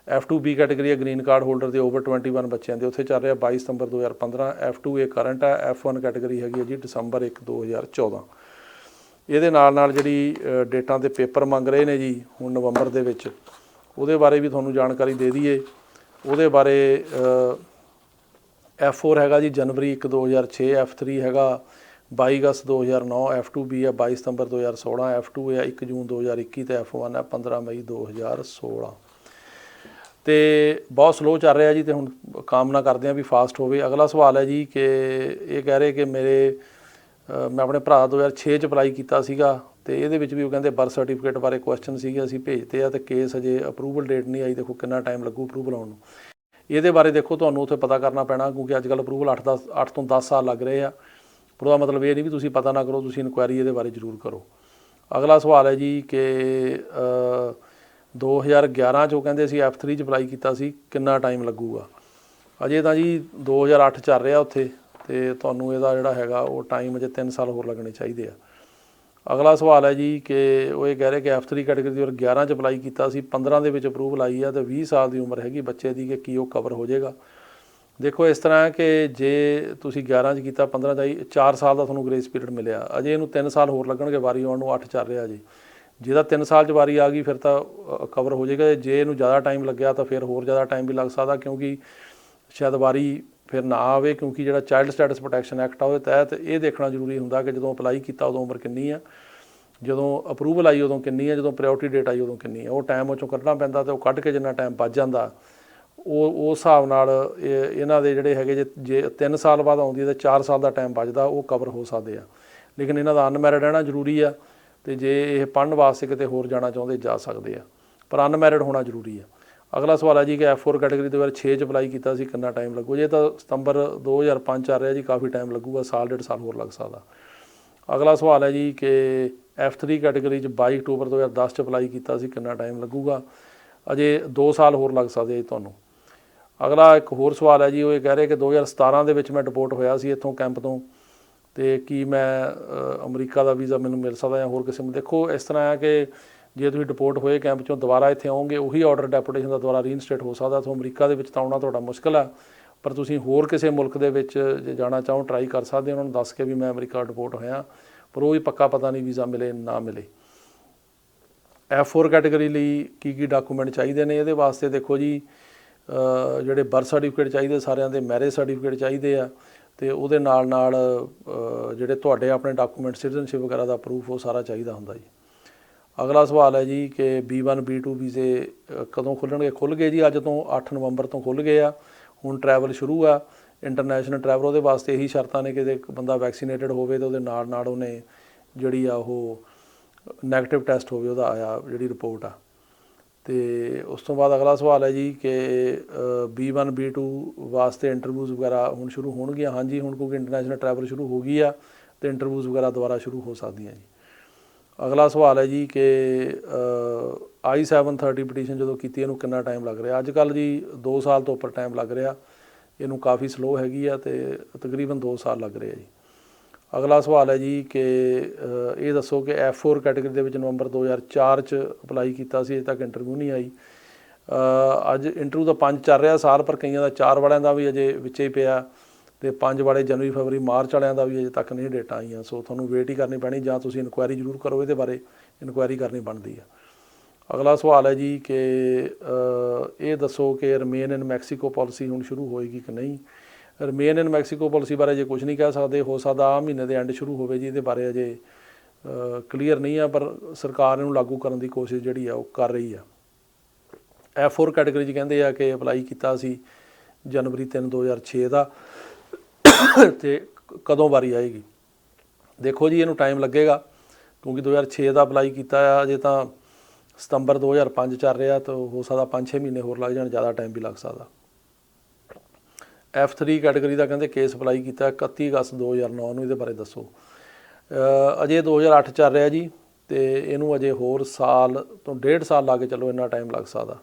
F2B ਕੈਟਾਗਰੀ ਹੈ ਗ੍ਰੀਨ ਕਾਰਡ ਹੋਲਡਰ ਦੇ ਓਵਰ 21 ਬੱਚਿਆਂ ਦੇ, ਉੱਥੇ ਚੱਲ ਰਿਹਾ 22 ਸਤੰਬਰ 2015। F2A ਕਰੰਟ ਹੈ। F1 ਕੈਟਾਗਰੀ ਹੈਗੀ ਹੈ ਜੀ ਦਸੰਬਰ 1 2014। ਇਹਦੇ ਨਾਲ ਜਿਹੜੀ ਡੇਟਾਂ ਦੇ ਪੇਪਰ ਮੰਗ ਰਹੇ ਨੇ ਜੀ ਹੁਣ ਨਵੰਬਰ ਦੇ ਵਿੱਚ, ਉਹਦੇ ਬਾਰੇ ਵੀ ਤੁਹਾਨੂੰ ਜਾਣਕਾਰੀ ਦੇ ਦਈਏ। ਉਹਦੇ ਬਾਰੇ F4 ਹੈਗਾ ਜੀ ਜਨਵਰੀ 1 2006। F3 ਹੈਗਾ 22 ਅਗਸਤ 2009। F2B ਹੈ 22 ਸਤੰਬਰ 2016। F2A ਹੈ 1 ਜੂਨ 2021 ਅਤੇ F1 ਹੈ 15 ਮਈ 2016। ਅਤੇ ਬਹੁਤ ਸਲੋਅ ਚੱਲ ਰਿਹਾ ਜੀ, ਅਤੇ ਹੁਣ ਕਾਮਨਾ ਕਰਦੇ ਹਾਂ ਵੀ ਫਾਸਟ ਹੋਵੇ। ਅਗਲਾ ਸਵਾਲ ਹੈ ਜੀ ਕਿ ਇਹ ਕਹਿ ਰਹੇ ਕਿ ਮੈਂ ਆਪਣੇ ਭਰਾ 2006 'ਚ ਅਪਲਾਈ ਕੀਤਾ ਸੀਗਾ, ਅਤੇ ਇਹਦੇ ਵਿੱਚ ਵੀ ਉਹ ਕਹਿੰਦੇ ਬਰਥ ਸਰਟੀਫਿਕੇਟ ਬਾਰੇ ਕੁਐਸਚਨ ਸੀਗੇ, ਅਸੀਂ ਭੇਜਤੇ ਆ, ਅਤੇ ਕੇਸ ਅਜੇ ਅਪਰੂਵਲ ਡੇਟ ਨਹੀਂ ਆਈ। ਦੇਖੋ ਕਿੰਨਾ ਟਾਈਮ ਲੱਗੂ ਅਪਰੂਵਲ ਆਉਣ ਨੂੰ। ਇਹਦੇ ਬਾਰੇ ਦੇਖੋ ਤੁਹਾਨੂੰ ਉੱਥੇ ਪਤਾ ਕਰਨਾ ਪੈਣਾ, ਕਿਉਂਕਿ ਅੱਜ ਕੱਲ੍ਹ ਅਪਰੂਵਲ 8 ਤੋਂ 10 ਸਾਲ ਲੱਗ ਰਹੇ ਆ। ਪਰ ਉਹਦਾ ਮਤਲਬ ਇਹ ਨਹੀਂ ਵੀ ਤੁਸੀਂ ਪਤਾ ਨਾ ਕਰੋ, ਤੁਸੀਂ ਇਨਕੁਆਇਰੀ ਇਹਦੇ ਬਾਰੇ ਜ਼ਰੂਰ ਕਰੋ। ਅਗਲਾ ਸਵਾਲ ਹੈ ਜੀ ਕਿ 2011 'ਚ ਉਹ ਕਹਿੰਦੇ ਅਸੀਂ F3 'ਚ ਅਪਲਾਈ ਕੀਤਾ ਸੀ, ਕਿੰਨਾ ਟਾਈਮ ਲੱਗੂਗਾ? ਅਜੇ ਤਾਂ ਜੀ 2008 ਚੱਲ ਰਿਹਾ ਉੱਥੇ, ਅਤੇ ਤੁਹਾਨੂੰ ਇਹਦਾ ਜਿਹੜਾ ਹੈਗਾ ਉਹ ਟਾਈਮ ਅਜੇ 3 ਸਾਲ ਹੋਰ ਲੱਗਣੇ ਚਾਹੀਦੇ ਆ। ਅਗਲਾ ਸਵਾਲ ਹੈ ਜੀ ਕਿ ਉਹ ਇਹ ਕਹਿ ਰਹੇ ਕਿ F3 ਕੈਟਾਗਰੀ ਦੀ 2011 'ਚ ਅਪਲਾਈ ਕੀਤਾ ਸੀ, 15 ਦੇ ਵਿੱਚ ਅਪਰੂਵਲ ਆਈ ਆ, ਅਤੇ 20 ਸਾਲ ਦੀ ਉਮਰ ਹੈਗੀ ਬੱਚੇ ਦੀ, ਕਿ ਕੀ ਉਹ ਕਵਰ ਹੋ ਜਾਏਗਾ? ਦੇਖੋ ਇਸ ਤਰ੍ਹਾਂ ਹੈ ਕਿ ਜੇ ਤੁਸੀਂ 11 'ਚ ਕੀਤਾ 15 'ਚ ਆਈ, 4 ਸਾਲ ਦਾ ਤੁਹਾਨੂੰ ਗ੍ਰੇਸ ਪੀਰੀਅਡ ਮਿਲਿਆ, ਅਜੇ ਇਹਨੂੰ 3 ਸਾਲ ਹੋਰ ਲੱਗਣਗੇ ਵਾਰੀ ਆਉਣ ਨੂੰ। 8 ਚੱਲ ਰਿਹਾ ਜੀ, ਜਿਹਦਾ 3 ਸਾਲ 'ਚ ਵਾਰੀ ਆ ਗਈ ਫਿਰ ਤਾਂ ਕਵਰ ਹੋ ਜਾਏਗਾ। ਜੇ ਇਹਨੂੰ ਜ਼ਿਆਦਾ ਟਾਈਮ ਲੱਗਿਆ ਤਾਂ ਫਿਰ ਹੋਰ ਜ਼ਿਆਦਾ ਟਾਈਮ ਵੀ ਲੱਗ ਸਕਦਾ, ਕਿਉਂਕਿ ਸ਼ਾਇਦ ਵਾਰੀ ਫਿਰ ਨਾ ਆਵੇ, ਕਿਉਂਕਿ ਜਿਹੜਾ ਚਾਈਲਡ ਸਟੈਟਸ ਪ੍ਰੋਟੈਕਸ਼ਨ ਐਕਟ ਆ ਉਹਦੇ ਤਹਿਤ ਇਹ ਦੇਖਣਾ ਜ਼ਰੂਰੀ ਹੁੰਦਾ ਕਿ ਜਦੋਂ ਅਪਲਾਈ ਕੀਤਾ ਉਦੋਂ ਉਮਰ ਕਿੰਨੀ ਆ, ਜਦੋਂ ਅਪਰੂਵਲ ਆਈ ਉਦੋਂ ਕਿੰਨੀ ਆ, ਜਦੋਂ ਪ੍ਰਾਇਓਰਟੀ ਡੇਟ ਆਈ ਉਦੋਂ ਕਿੰਨੀ ਆ। ਉਹ ਟਾਈਮ ਉਹ 'ਚੋਂ ਕੱਢਣਾ ਪੈਂਦਾ, ਅਤੇ ਉਹ ਕੱਢ ਕੇ ਜਿੰਨਾ ਟਾਈਮ ਬਚ ਜਾਂਦਾ ਉਹ ਉਸ ਹਿਸਾਬ ਨਾਲ ਇਹਨਾਂ ਦੇ ਜਿਹੜੇ ਹੈਗੇ ਜੇ 3 ਸਾਲ ਬਾਅਦ ਆਉਂਦੀ ਹੈ ਤਾਂ 4 ਸਾਲ ਦਾ ਟਾਈਮ ਬਚਦਾ, ਉਹ ਕਵਰ ਹੋ ਸਕਦੇ ਆ। ਲੇਕਿਨ ਇਹਨਾਂ ਦਾ ਅਨਮੈਰਿਡ ਰਹਿਣਾ ਜ਼ਰੂਰੀ ਆ, ਅਤੇ ਜੇ ਇਹ ਪੜ੍ਹਨ ਵਾਸਤੇ ਕਿਤੇ ਹੋਰ ਜਾਣਾ ਚਾਹੁੰਦੇ ਜਾ ਸਕਦੇ ਆ, ਪਰ ਅਨਮੈਰਿਡ ਹੋਣਾ ਜ਼ਰੂਰੀ ਆ। ਅਗਲਾ ਸਵਾਲ ਹੈ ਜੀ ਕਿ F4 ਕੈਟਾਗਰੀ 2006 'ਚ ਅਪਲਾਈ ਕੀਤਾ ਸੀ, ਕਿੰਨਾ ਟਾਈਮ ਲੱਗੂ? ਜੇ ਤਾਂ ਸਤੰਬਰ 2005 ਚੱਲ ਰਿਹਾ ਜੀ, ਕਾਫੀ ਟਾਈਮ ਲੱਗੂਗਾ, ਸਾਲ 1.5 ਸਾਲ ਹੋਰ ਲੱਗ ਸਕਦਾ। ਅਗਲਾ ਸਵਾਲ ਹੈ ਜੀ ਕਿ F3 ਕੈਟਾਗਰੀ 'ਚ 22 ਅਕਤੂਬਰ 2010 'ਚ ਅਪਲਾਈ ਕੀਤਾ ਸੀ, ਕਿੰਨਾ ਟਾਈਮ ਲੱਗੂਗਾ? ਅਜੇ 2 ਸਾਲ ਹੋਰ ਲੱਗ ਸਕਦੇ ਜੀ ਤੁਹਾਨੂੰ। ਅਗਲਾ ਇੱਕ ਹੋਰ ਸਵਾਲ ਹੈ ਜੀ, ਉਹ ਇਹ ਕਹਿ ਰਹੇ ਕਿ 2017 ਦੇ ਵਿੱਚ ਮੈਂ ਡਿਪੋਰਟ ਹੋਇਆ ਸੀ ਇੱਥੋਂ ਕੈਂਪ ਤੋਂ, ਅਤੇ ਕੀ ਮੈਂ ਅਮਰੀਕਾ ਦਾ ਵੀਜ਼ਾ ਮੈਨੂੰ ਮਿਲ ਸਕਦਾ ਜਾਂ ਹੋਰ ਕਿਸੇ ਨੂੰ? ਦੇਖੋ ਇਸ ਤਰ੍ਹਾਂ ਹੈ ਕਿ ਜੇ ਤੁਸੀਂ ਡਿਪੋਰਟ ਹੋਏ ਕੈਂਪ 'ਚੋਂ ਦੁਬਾਰਾ ਇੱਥੇ ਆਓਗੇ, ਉਹੀ ਆਰਡਰ ਡੈਪੂਟੇਸ਼ਨ ਦਾ ਦੁਬਾਰਾ ਰੀਇਨਸਟੇਟ ਹੋ ਸਕਦਾ। ਤੋਂ ਅਮਰੀਕਾ ਦੇ ਵਿੱਚ ਤਾਂ ਆਉਣਾ ਤੁਹਾਡਾ ਮੁਸ਼ਕਿਲ ਆ, ਪਰ ਤੁਸੀਂ ਹੋਰ ਕਿਸੇ ਮੁਲਕ ਦੇ ਵਿੱਚ ਜੇ ਜਾਣਾ ਚਾਹੋ ਟਰਾਈ ਕਰ ਸਕਦੇ ਹੋ, ਉਹਨਾਂ ਨੂੰ ਦੱਸ ਕੇ ਵੀ ਮੈਂ ਅਮਰੀਕਾ ਡਿਪੋਰਟ ਹੋਇਆ, ਪਰ ਉਹ ਵੀ ਪੱਕਾ ਪਤਾ ਨਹੀਂ ਵੀਜ਼ਾ ਮਿਲੇ ਨਾ ਮਿਲੇ। F4 ਕੈਟਾਗਰੀ ਲਈ ਕੀ ਡਾਕੂਮੈਂਟ ਚਾਹੀਦੇ ਨੇ? ਇਹਦੇ ਵਾਸਤੇ ਦੇਖੋ ਜੀ ਜਿਹੜੇ ਬਰਥ ਸਰਟੀਫਿਕੇਟ ਚਾਹੀਦੇ ਸਾਰਿਆਂ ਦੇ, ਮੈਰਿਜ ਸਰਟੀਫਿਕੇਟ ਚਾਹੀਦੇ ਆ, ਅਤੇ ਉਹਦੇ ਨਾਲ ਜਿਹੜੇ ਤੁਹਾਡੇ ਆਪਣੇ ਡਾਕੂਮੈਂਟ ਸਿਟੀਜ਼ਨਸ਼ਿਪ ਵਗੈਰਾ ਦਾ ਪ੍ਰੂਫ ਉਹ ਸਾਰਾ ਚਾਹੀਦਾ ਹੁੰਦਾ ਜੀ। ਅਗਲਾ ਸਵਾਲ ਹੈ ਜੀ ਕਿ B1 B2 ਵੀਜ਼ੇ ਕਦੋਂ ਖੁੱਲ੍ਹਣਗੇ? ਖੁੱਲ੍ਹ ਗਏ ਜੀ, ਅੱਜ ਤੋਂ 8 ਨਵੰਬਰ ਤੋਂ ਖੁੱਲ੍ਹ ਗਏ ਆ। ਹੁਣ ਟਰੈਵਲ ਸ਼ੁਰੂ ਆ, ਇੰਟਰਨੈਸ਼ਨਲ ਟਰੈਵਲ। ਉਹਦੇ ਵਾਸਤੇ ਇਹੀ ਸ਼ਰਤਾਂ ਨੇ ਕਿ ਜੇ ਬੰਦਾ ਵੈਕਸੀਨੇਟਡ ਹੋਵੇ ਅਤੇ ਉਹਦੇ ਨਾਲ ਉਹਨੇ ਜਿਹੜੀ ਆ ਉਹ ਨੈਗੇਟਿਵ ਟੈਸਟ ਹੋਵੇ ਉਹਦਾ ਆਇਆ ਜਿਹੜੀ ਰਿਪੋਰਟ ਆ। ਅਤੇ ਉਸ ਤੋਂ ਬਾਅਦ ਅਗਲਾ ਸਵਾਲ ਹੈ ਜੀ ਕਿ B1 B2 ਵਾਸਤੇ ਇੰਟਰਵਿਊਜ਼ ਵਗੈਰਾ ਹੁਣ ਸ਼ੁਰੂ ਹੋਣਗੀਆਂ? ਹਾਂਜੀ, ਹੁਣ ਕਿਉਂਕਿ ਇੰਟਰਨੈਸ਼ਨਲ ਟਰੈਵਲ ਸ਼ੁਰੂ ਹੋ ਗਈ ਆ, ਅਤੇ ਇੰਟਰਵਿਊਜ਼ ਵਗੈਰਾ ਦੁਬਾਰਾ ਸ਼ੁਰੂ ਹੋ ਸਕਦੀਆਂ ਜੀ। ਅਗਲਾ ਸਵਾਲ ਹੈ ਜੀ ਕਿ I-730 ਪਟੀਸ਼ਨ ਜਦੋਂ ਕੀਤੀ ਇਹਨੂੰ ਕਿੰਨਾ ਟਾਈਮ ਲੱਗ ਰਿਹਾ? ਅੱਜ ਕੱਲ੍ਹ ਜੀ 2 ਸਾਲ ਤੋਂ ਉੱਪਰ ਟਾਈਮ ਲੱਗ ਰਿਹਾ, ਇਹਨੂੰ ਕਾਫੀ ਸਲੋਅ ਹੈਗੀ ਆ, ਅਤੇ ਤਕਰੀਬਨ 2 ਸਾਲ ਲੱਗ ਰਹੇ ਆ ਜੀ। ਅਗਲਾ ਸਵਾਲ ਹੈ ਜੀ ਕਿ ਇਹ ਦੱਸੋ ਕਿ F4 ਕੈਟਾਗਰੀ ਦੇ ਵਿੱਚ ਨਵੰਬਰ 2004 'ਚ ਅਪਲਾਈ ਕੀਤਾ ਸੀ, ਅਜੇ ਤੱਕ ਇੰਟਰਵਿਊ ਨਹੀਂ ਆਈ। ਅੱਜ ਇੰਟਰਵਿਊ ਦਾ 5 ਚੱਲ ਰਿਹਾ ਸਾਲ, ਪਰ ਕਈਆਂ ਦਾ 4 ਵਾਲਿਆਂ ਦਾ ਵੀ ਅਜੇ ਵਿੱਚੇ ਹੀ ਪਿਆ, ਤੇ 5 ਵਾਲੇ ਜਨਵਰੀ ਫਰਵਰੀ ਮਾਰਚ ਵਾਲਿਆਂ ਦਾ ਵੀ ਅਜੇ ਤੱਕ ਨਹੀਂ ਡੇਟਾਂ ਆਈਆਂ। ਸੋ ਤੁਹਾਨੂੰ ਵੇਟ ਹੀ ਕਰਨੀ ਪੈਣੀ, ਜਾਂ ਤੁਸੀਂ ਇਨਕੁਆਇਰੀ ਜ਼ਰੂਰ ਕਰੋ, ਇਹਦੇ ਬਾਰੇ ਇਨਕੁਆਇਰੀ ਕਰਨੀ ਬਣਦੀ ਆ। ਅਗਲਾ ਸਵਾਲ ਹੈ ਜੀ ਕਿ ਇਹ ਦੱਸੋ ਕਿ ਰਿਮੇਨ ਇਨ ਮੈਕਸੀਕੋ ਪਾਲਿਸੀ ਹੁਣ ਸ਼ੁਰੂ ਹੋਏਗੀ ਕਿ ਨਹੀਂ। ਰਿਮੇਨ ਇਨ ਮੈਕਸੀਕੋ ਪਾਲਿਸੀ ਬਾਰੇ ਅਜੇ ਕੁਝ ਨਹੀਂ ਕਹਿ ਸਕਦੇ, ਹੋ ਸਕਦਾ ਆਹ ਮਹੀਨੇ ਦੇ ਐਂਡ ਸ਼ੁਰੂ ਹੋਵੇ ਜੀ, ਇਹਦੇ ਬਾਰੇ ਅਜੇ ਕਲੀਅਰ ਨਹੀਂ ਆ, ਪਰ ਸਰਕਾਰ ਇਹਨੂੰ ਲਾਗੂ ਕਰਨ ਦੀ ਕੋਸ਼ਿਸ਼ ਜਿਹੜੀ ਆ ਉਹ ਕਰ ਰਹੀ ਆ। F4 ਕੈਟੇਗਰੀ 'ਚ ਕਹਿੰਦੇ ਆ ਕਿ ਅਪਲਾਈ ਕੀਤਾ ਸੀ ਜਨਵਰੀ 3 2006 ਦਾ, ਅਤੇ ਕਦੋਂ ਵਾਰੀ ਆਏਗੀ। ਦੇਖੋ ਜੀ ਇਹਨੂੰ ਟਾਈਮ ਲੱਗੇਗਾ, ਕਿਉਂਕਿ 2006 ਦਾ ਅਪਲਾਈ ਕੀਤਾ ਆ, ਅਜੇ ਤਾਂ ਸਤੰਬਰ 2005 ਚੱਲ ਰਿਹਾ, ਤਾਂ ਹੋ ਸਕਦਾ 5-6 ਮਹੀਨੇ ਹੋਰ ਲੱਗ ਜਾਣ, ਜ਼ਿਆਦਾ ਟਾਈਮ ਵੀ ਲੱਗ ਸਕਦਾ। F3 ਕੈਟੇਗਰੀ ਦਾ ਕਹਿੰਦੇ ਕੇਸ ਅਪਲਾਈ ਕੀਤਾ 31 ਅਗਸਤ 2009 ਨੂੰ, ਇਹਦੇ ਬਾਰੇ ਦੱਸੋ। ਅਜੇ 2008 ਚੱਲ ਰਿਹਾ ਜੀ, ਅਤੇ ਇਹਨੂੰ ਅਜੇ ਹੋਰ ਸਾਲ ਤੋਂ 1.5 ਸਾਲ ਲਾ ਕੇ ਚੱਲੋ, ਇੰਨਾ ਟਾਈਮ ਲੱਗ ਸਕਦਾ।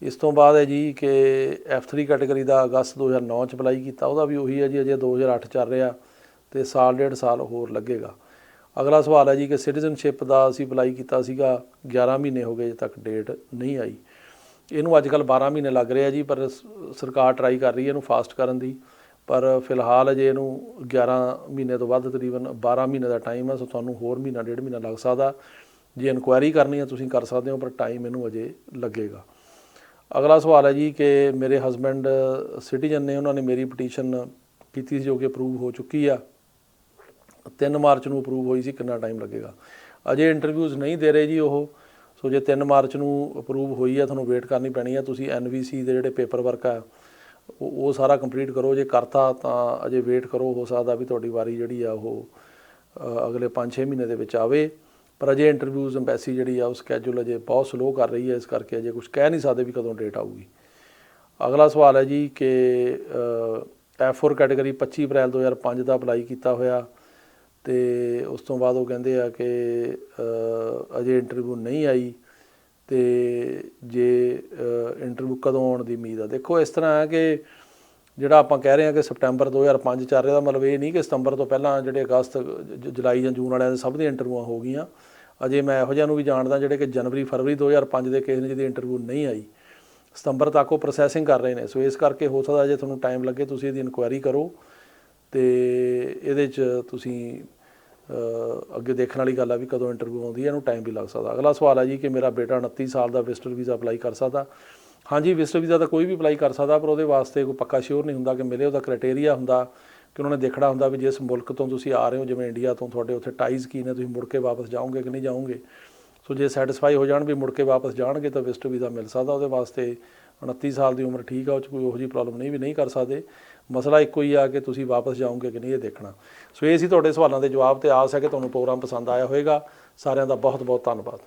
ਇਸ ਤੋਂ ਬਾਅਦ ਹੈ ਜੀ ਕਿ F3 ਕੈਟੇਗਰੀ ਦਾ ਅਗਸਤ 2009 'ਚ ਅਪਲਾਈ ਕੀਤਾ, ਉਹਦਾ ਵੀ ਉਹੀ ਹੈ ਜੀ, ਅਜੇ 2008 ਚੱਲ ਰਿਹਾ, ਅਤੇ ਸਾਲ 1.5 ਸਾਲ ਹੋਰ ਲੱਗੇਗਾ। ਅਗਲਾ ਸਵਾਲ ਹੈ ਜੀ ਕਿ ਸਿਟੀਜ਼ਨਸ਼ਿਪ ਦਾ ਅਸੀਂ ਅਪਲਾਈ ਕੀਤਾ ਸੀਗਾ, 11 ਮਹੀਨੇ ਹੋ ਗਏ, ਅਜੇ ਤੱਕ ਡੇਟ ਨਹੀਂ ਆਈ। ਇਹਨੂੰ ਅੱਜ ਕੱਲ੍ਹ 12 ਮਹੀਨੇ ਲੱਗ ਰਹੇ ਆ ਜੀ, ਪਰ ਸਰਕਾਰ ਟਰਾਈ ਕਰ ਰਹੀ ਹੈ ਇਹਨੂੰ ਫਾਸਟ ਕਰਨ ਦੀ, ਪਰ ਫਿਲਹਾਲ ਅਜੇ ਇਹਨੂੰ 11 ਮਹੀਨੇ ਤੋਂ ਵੱਧ ਤਕਰੀਬਨ 12 ਮਹੀਨੇ ਦਾ ਟਾਈਮ ਆ। ਸੋ ਤੁਹਾਨੂੰ ਹੋਰ ਮਹੀਨਾ 1.5 ਮਹੀਨਾ ਲੱਗ ਸਕਦਾ। ਜੇ ਇਨਕੁਆਇਰੀ ਕਰਨੀ ਆ ਤੁਸੀਂ ਕਰ ਸਕਦੇ ਹੋ, ਪਰ ਟਾਈਮ ਇਹਨੂੰ ਅਜੇ ਲੱਗੇਗਾ। ਅਗਲਾ ਸਵਾਲ ਹੈ ਜੀ ਕਿ ਮੇਰੇ ਹਸਬੈਂਡ ਸਿਟੀਜ਼ਨ ਨੇ, ਉਹਨਾਂ ਨੇ ਮੇਰੀ ਪਟੀਸ਼ਨ ਕੀਤੀ ਸੀ ਜੋ ਕਿ ਅਪਰੂਵ ਹੋ ਚੁੱਕੀ ਆ, 3 ਮਾਰਚ ਨੂੰ ਅਪਰੂਵ ਹੋਈ ਸੀ, ਕਿੰਨਾ ਟਾਈਮ ਲੱਗੇਗਾ। ਅਜੇ ਇੰਟਰਵਿਊਜ਼ ਨਹੀਂ ਦੇ ਰਹੇ ਜੀ ਉਹ। ਸੋ ਜੇ 3 ਮਾਰਚ ਨੂੰ ਅਪਰੂਵ ਹੋਈ ਆ, ਤੁਹਾਨੂੰ ਵੇਟ ਕਰਨੀ ਪੈਣੀ ਆ। ਤੁਸੀਂ NVC ਦੇ ਜਿਹੜੇ ਪੇਪਰ ਵਰਕ ਆ ਉਹ ਸਾਰਾ ਕੰਪਲੀਟ ਕਰੋ। ਜੇ ਕਰਤਾ ਤਾਂ ਅਜੇ ਵੇਟ ਕਰੋ, ਹੋ ਸਕਦਾ ਵੀ ਤੁਹਾਡੀ ਵਾਰੀ ਜਿਹੜੀ ਆ ਉਹ ਅਗਲੇ 5-6 ਮਹੀਨੇ ਦੇ ਵਿੱਚ ਆਵੇ, ਪਰ ਅਜੇ ਇੰਟਰਵਿਊਜ਼ ਅੰਬੈਸੀ ਜਿਹੜੀ ਆ ਉਹ ਸਕੈਜੂਲ ਅਜੇ ਬਹੁਤ ਸਲੋਅ ਕਰ ਰਹੀ ਹੈ, ਇਸ ਕਰਕੇ ਅਜੇ ਕੁਝ ਕਹਿ ਨਹੀਂ ਸਕਦੇ ਵੀ ਕਦੋਂ ਡੇਟ ਆਊਗੀ। ਅਗਲਾ ਸਵਾਲ ਹੈ ਜੀ ਕਿ F4 ਕੈਟੇਗਰੀ 25 ਅਪ੍ਰੈਲ 2005 ਦਾ ਅਪਲਾਈ ਕੀਤਾ ਹੋਇਆ, ਅਤੇ ਉਸ ਤੋਂ ਬਾਅਦ ਉਹ ਕਹਿੰਦੇ ਆ ਕਿ ਅਜੇ ਇੰਟਰਵਿਊ ਨਹੀਂ ਆਈ, ਅਤੇ ਜੇ ਇੰਟਰਵਿਊ ਕਦੋਂ ਆਉਣ ਦੀ ਉਮੀਦ ਆ। ਦੇਖੋ ਇਸ ਤਰ੍ਹਾਂ ਹੈ ਕਿ ਜਿਹੜਾ ਆਪਾਂ ਕਹਿ ਰਹੇ ਹਾਂ ਕਿ ਸਪਟੈਂਬਰ 2005 ਚੱਲ ਰਿਹਾ, ਦਾ ਮਤਲਬ ਇਹ ਨਹੀਂ ਕਿ ਸਤੰਬਰ ਤੋਂ ਪਹਿਲਾਂ ਜਿਹੜੇ ਅਗਸਤ ਜੁਲਾਈ ਜਾਂ ਜੂਨ ਵਾਲਿਆਂ ਦੇ ਸਭ ਦੀਆਂ ਇੰਟਰਵਿਊਆਂ ਹੋ ਗਈਆਂ। ਅਜੇ ਮੈਂ ਇਹੋ ਜਿਹਿਆਂ ਨੂੰ ਵੀ ਜਾਣਦਾ ਜਿਹੜੇ ਕਿ ਜਨਵਰੀ ਫਰਵਰੀ 2005 ਦੇ ਕੇਸ ਨੇ ਜਿਹਦੀ ਇੰਟਰਵਿਊ ਨਹੀਂ ਆਈ, ਸਤੰਬਰ ਤੱਕ ਉਹ ਪ੍ਰੋਸੈਸਿੰਗ ਕਰ ਰਹੇ ਨੇ। ਸੋ ਇਸ ਕਰਕੇ ਹੋ ਸਕਦਾ ਜੇ ਤੁਹਾਨੂੰ ਟਾਈਮ ਲੱਗੇ, ਤੁਸੀਂ ਇਹਦੀ ਇਨਕੁਆਇਰੀ ਕਰੋ, ਅਤੇ ਇਹਦੇ 'ਚ ਤੁਸੀਂ ਅੱਗੇ ਦੇਖਣ ਵਾਲੀ ਗੱਲ ਆ ਵੀ ਕਦੋਂ ਇੰਟਰਵਿਊ ਆਉਂਦੀ ਹੈ, ਇਹਨੂੰ ਟਾਈਮ ਵੀ ਲੱਗ ਸਕਦਾ। ਅਗਲਾ ਸਵਾਲ ਹੈ ਜੀ ਕਿ ਮੇਰਾ ਬੇਟਾ 29 ਸਾਲ ਦਾ ਵਿਜ਼ਟਰ ਵੀਜ਼ਾ ਅਪਲਾਈ ਕਰ ਸਕਦਾ। ਹਾਂਜੀ, ਵਿਜ਼ਟਰ ਵੀਜ਼ਾ ਤਾਂ ਕੋਈ ਵੀ ਅਪਲਾਈ ਕਰ ਸਕਦਾ, ਪਰ ਉਹਦੇ ਵਾਸਤੇ ਕੋਈ ਪੱਕਾ ਸ਼ਿਓਰ ਨਹੀਂ ਹੁੰਦਾ ਕਿ ਮਿਲੇ। ਉਹਦਾ ਕ੍ਰਾਈਟੇਰੀਆ ਹੁੰਦਾ ਕਿ ਉਹਨਾਂ ਨੇ ਦੇਖਣਾ ਹੁੰਦਾ ਵੀ ਜਿਸ ਮੁਲਕ ਤੋਂ ਤੁਸੀਂ ਆ ਰਹੇ ਹੋ, ਜਿਵੇਂ ਇੰਡੀਆ ਤੋਂ, ਤੁਹਾਡੇ ਉੱਥੇ ਟਾਈਜ਼ ਕੀ ਨੇ, ਤੁਸੀਂ ਮੁੜ ਕੇ ਵਾਪਸ ਜਾਓਗੇ ਕਿ ਨਹੀਂ ਜਾਓਗੇ। ਸੋ ਜੇ ਸੈਟਿਸਫਾਈ ਹੋ ਜਾਣ ਵੀ ਮੁੜ ਕੇ ਵਾਪਸ ਜਾਣਗੇ ਤਾਂ ਵਿਜ਼ਟਰ ਵੀਜ਼ਾ ਮਿਲ ਸਕਦਾ। ਉਹਦੇ ਵਾਸਤੇ 29 ਸਾਲ ਦੀ ਉਮਰ ਠੀਕ ਆ, ਉਹ 'ਚ ਕੋਈ ਉਹੋ ਜਿਹੀ ਪ੍ਰੋਬਲਮ ਨਹੀਂ ਵੀ ਨਹੀਂ ਕਰ ਸਕਦੇ। ਮਸਲਾ ਇੱਕੋ ਹੀ ਆ ਕਿ ਤੁਸੀਂ ਵਾਪਸ ਜਾਓਗੇ ਕਿ ਨਹੀਂ, ਇਹ ਦੇਖਣਾ। ਸੋ ਇਹ ਸੀ ਤੁਹਾਡੇ ਸਵਾਲਾਂ ਦੇ ਜਵਾਬ, ਅਤੇ ਆਸ ਹੈ ਕਿ ਤੁਹਾਨੂੰ ਪ੍ਰੋਗਰਾਮ ਪਸੰਦ ਆਇਆ ਹੋਵੇਗਾ। ਸਾਰਿਆਂ ਦਾ ਬਹੁਤ ਬਹੁਤ ਧੰਨਵਾਦ।